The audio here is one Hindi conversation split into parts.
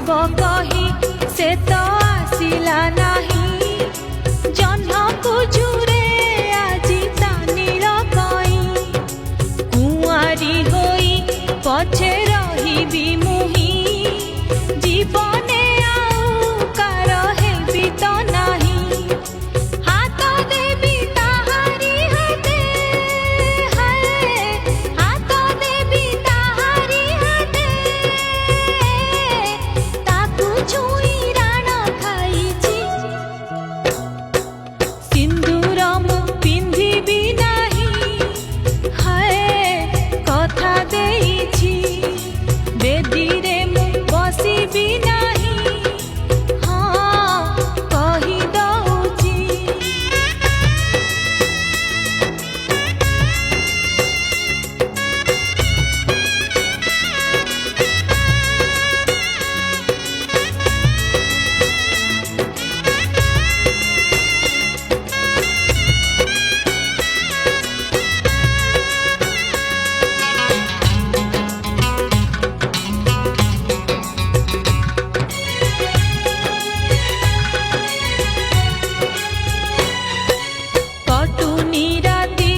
आसिब कही से तो आसिला नाही जह्न को झुरे आजी ता नील कई कुआरी होई पछे रहिबी मुही जीवने आउ कार हेबी तो नाही हाथ देबी ताहारी हाथे हाय हाथ देबी ताहारी हाथे ताकू छुई राण खाइछि सिंदूर मु पिंधिबी नाही हाय कथा देइछि बेदी रे मु बसिबी नाही हाँ कहि दउछि कटुनी राति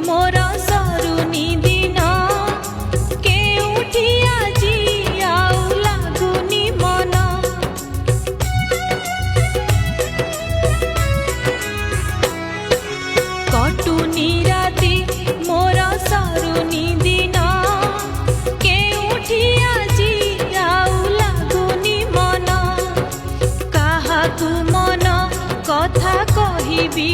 मोर सरुनी दिन केउठी आजी आउ लागुनी मन कटुनी राति मोर सरुनी दिन केउठी आजी आउ लागुनी मन काहाकू मन कथा कहिबी